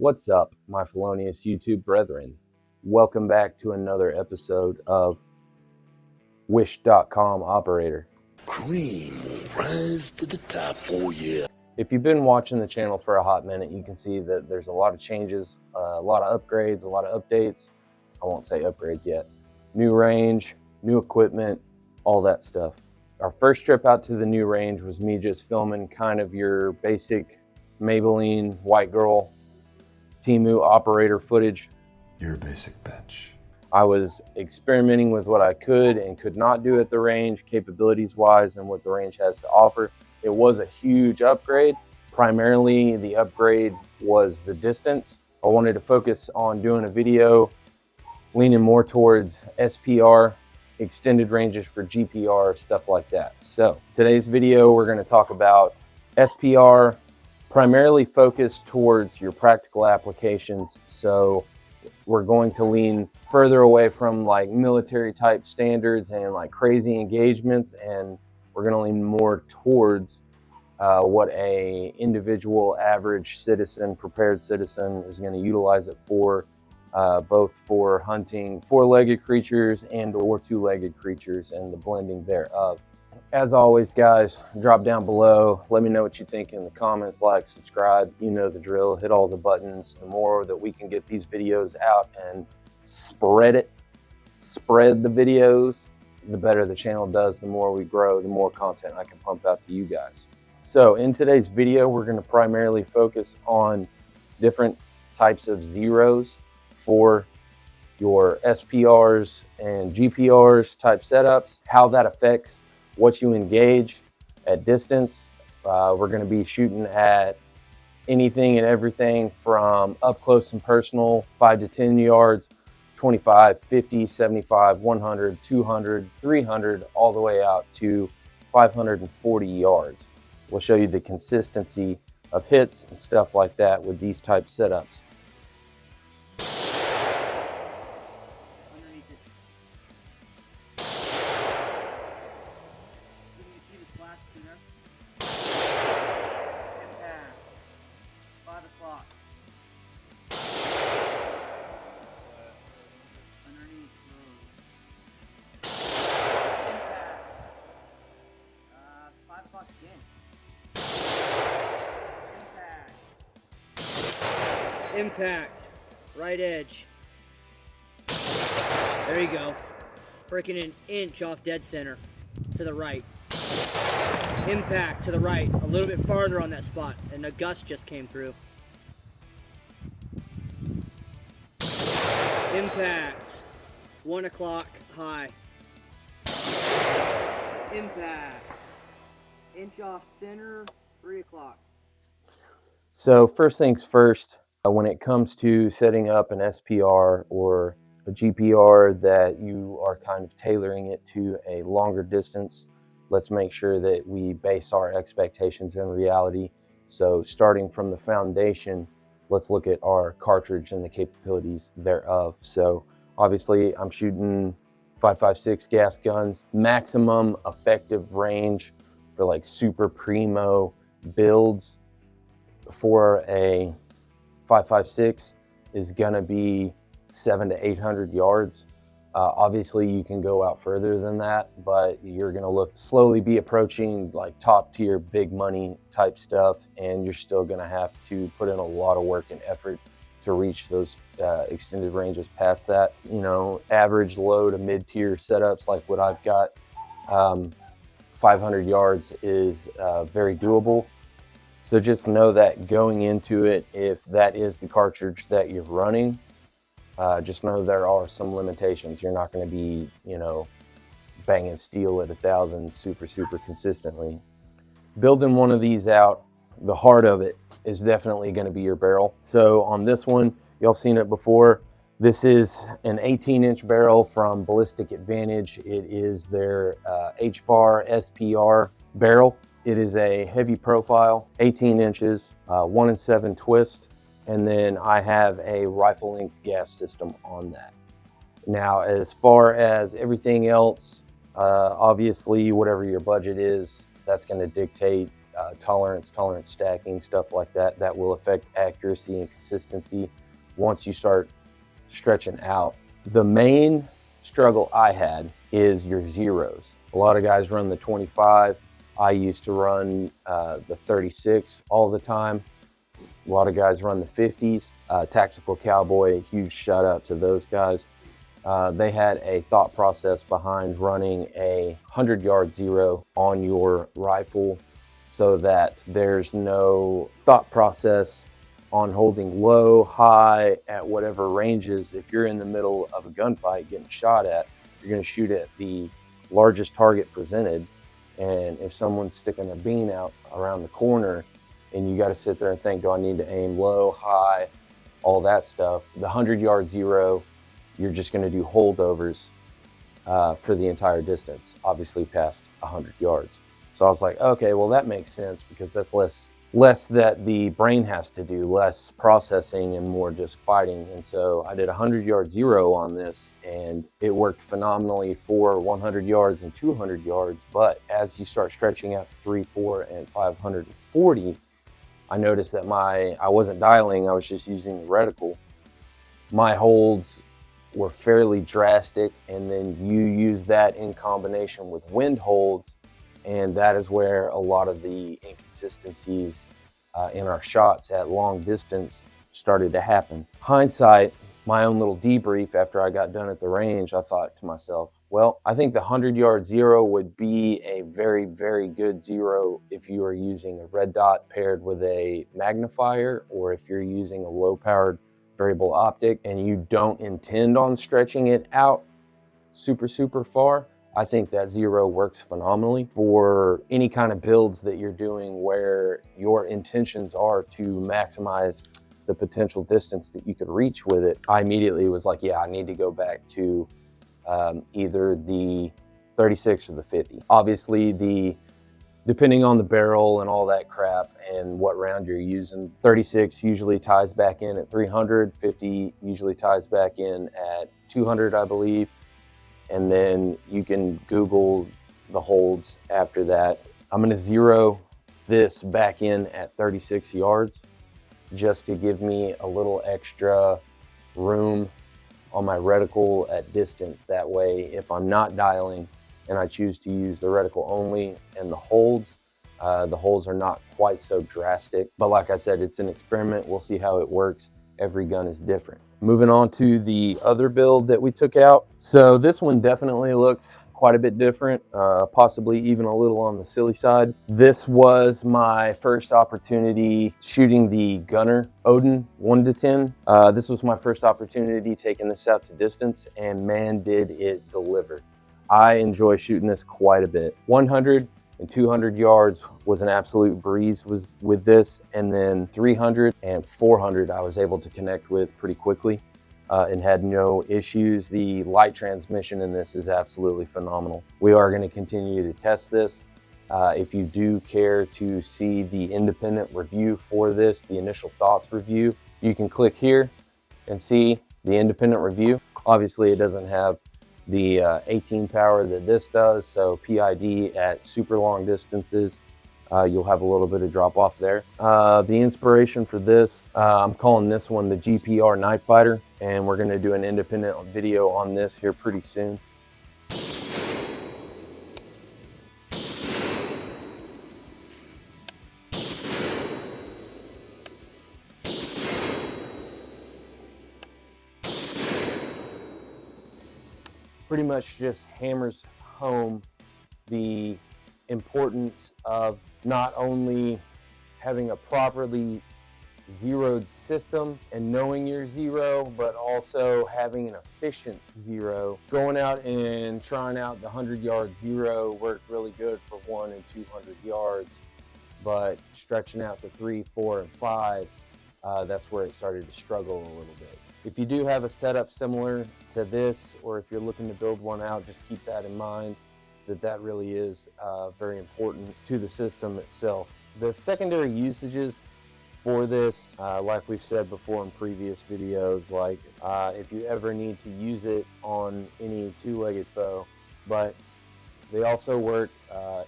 What's up, my felonious YouTube brethren? Welcome back to another episode of Wish.com Operator. Cream will rise to the top, oh yeah. If you've been watching the channel for a hot minute, you can see that there's a lot of changes, a lot of upgrades, a lot of updates. I won't say upgrades yet. New range, new equipment, all that stuff. Our first trip out to the new range was me just filming kind of your basic Maybelline white girl Temu operator footage. You're a basic bitch. I was experimenting with what I could and could not do at the range, capabilities wise, and what the range has to offer. It was a huge upgrade. Primarily, the upgrade was the distance. I wanted to focus on doing a video leaning more towards SPR, extended ranges for GPR, stuff like that. So today's video, we're going to talk about SPR, primarily focused towards your practical applications. So we're going to lean further away from like military type standards and like crazy engagements, and we're going to lean more towards what a individual average citizen, prepared citizen is going to utilize it for, both for hunting four-legged creatures and or two-legged creatures and the blending thereof. As always, guys, drop down below. Let me know what you think in the comments, like, subscribe, you know the drill, hit all the buttons. The more that we can get these videos out and spread the videos, the better the channel does. The more we grow, the more content I can pump out to you guys. So in today's video, we're going to primarily focus on different types of zeros for your SPRs and GPRs type setups, how that affects what you engage at distance. We're going to be shooting at anything and everything from up close and personal, 5 to 10 yards, 25, 50, 75, 100, 200, 300, all the way out to 540 yards. We'll show you the consistency of hits and stuff like that with these type setups. Impact, right edge. There you go. Freaking an inch off dead center to the right. Impact to the right, a little bit farther on that spot, and a gust just came through. Impact, 1 o'clock high. Impact, inch off center, 3 o'clock. So first things first, when it comes to setting up an SPR or a GPR that you are kind of tailoring it to a longer distance, let's make sure that we base our expectations in reality. So starting from the foundation, let's look at our cartridge and the capabilities thereof. So obviously I'm shooting 5.56 gas guns, maximum effective range for like super primo builds for a 5.56 is gonna be 700 to 800 yards. Obviously you can go out further than that, but you're gonna slowly be approaching like top tier, big money type stuff, and you're still gonna have to put in a lot of work and effort to reach those extended ranges past that. You know, average low to mid tier setups like what I've got, 500 yards is very doable. So just know that going into it, if that is the cartridge that you're running, just know there are some limitations. You're not going to be, you know, banging steel at 1,000 super consistently. Building one of these out, the heart of it is definitely going to be your barrel. So on this one, y'all seen it before. This is an 18-inch barrel from Ballistic Advantage. It is their HBAR SPR barrel. It is a heavy profile, 18 inches, 1 in 7 twist, and then I have a rifle length gas system on that. Now, as far as everything else, obviously, whatever your budget is, that's going to dictate tolerance stacking, stuff like that, that will affect accuracy and consistency once you start stretching out. The main struggle I had is your zeros. A lot of guys run the 25. I used to run the 36 all the time. A lot of guys run the 50s. Tactical Cowboy, huge shout out to those guys. They had a thought process behind running a 100-yard zero on your rifle so that there's no thought process on holding low, high, at whatever ranges. If you're in the middle of a gunfight getting shot at, you're going to shoot at the largest target presented. And if someone's sticking a bean out around the corner and you got to sit there and think, do I need to aim low, high, all that stuff, the 100-yard zero, you're just going to do holdovers for the entire distance, obviously past 100 yards. So I was like, okay, well, that makes sense because that's less that the brain has to do, less processing and more just fighting. And so I did a 100-yard zero on this, and it worked phenomenally for 100 yards and 200 yards. But as you start stretching out to 300, 400, and 540, I noticed that I wasn't dialing, I was just using the reticle. My holds were fairly drastic, and then you use that in combination with wind holds, and that is where a lot of the inconsistencies in our shots at long distance started to happen. Hindsight, my own little debrief after I got done at the range, I thought to myself, well, I think the 100-yard zero would be a very, very good zero if you are using a red dot paired with a magnifier, or if you're using a low-powered variable optic and you don't intend on stretching it out super far. I think that zero works phenomenally for any kind of builds that you're doing where your intentions are to maximize the potential distance that you could reach with it. I immediately was like, yeah, I need to go back to either the 36 or the 50. Obviously, depending on the barrel and all that crap and what round you're using, 36 usually ties back in at 300, 50 usually ties back in at 200, I believe. And then you can Google the holds after that. I'm gonna zero this back in at 36 yards just to give me a little extra room on my reticle at distance. That way, if I'm not dialing and I choose to use the reticle only and the holds are not quite so drastic. But like I said, it's an experiment. We'll see how it works. Every gun is different. Moving on to the other build that we took out. So this one definitely looks quite a bit different, possibly even a little on the silly side. This was my first opportunity shooting the Gunner Odin 1-10. This was my first opportunity taking this out to distance, and man, did it deliver. I enjoy shooting this quite a bit. 100 and 200 yards was an absolute breeze with this, and then 300 and 400 I was able to connect with pretty quickly and had no issues. The light transmission in this is absolutely phenomenal. We are going to continue to test this. If you do care to see the independent review for this, the initial thoughts review, you can click here and see the independent review. Obviously, it doesn't have the 18 power that this does, so PID at super long distances, you'll have a little bit of drop off there. The inspiration for this, I'm calling this one the GPR Night Fighter, and we're gonna do an independent video on this here pretty soon. Pretty much just hammers home the importance of not only having a properly zeroed system and knowing your zero, but also having an efficient zero. Going out and trying out the 100-yard zero worked really good for 100 and 200 yards, but stretching out to 300, 400, and 500, that's where it started to struggle a little bit. If you do have a setup similar to this, or if you're looking to build one out, just keep that in mind, that really is very important to the system itself. The secondary usages for this, like we've said before in previous videos, like if you ever need to use it on any two-legged foe, but they also work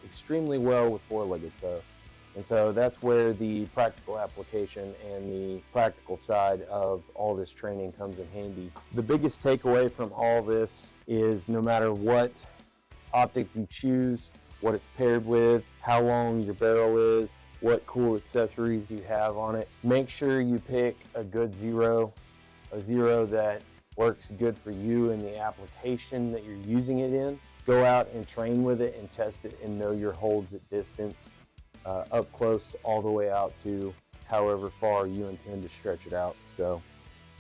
extremely well with four-legged foe. And so that's where the practical application and the practical side of all this training comes in handy. The biggest takeaway from all this is no matter what optic you choose, what it's paired with, how long your barrel is, what cool accessories you have on it, make sure you pick a good zero, a zero that works good for you in the application that you're using it in. Go out and train with it and test it and know your holds at distance, up close all the way out to however far you intend to stretch it out. So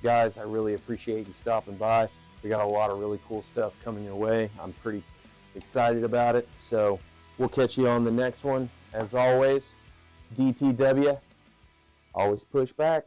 guys, I really appreciate you stopping by. We got a lot of really cool stuff coming your way. I'm pretty excited about it. So we'll catch you on the next one. As always, DTW, always push back.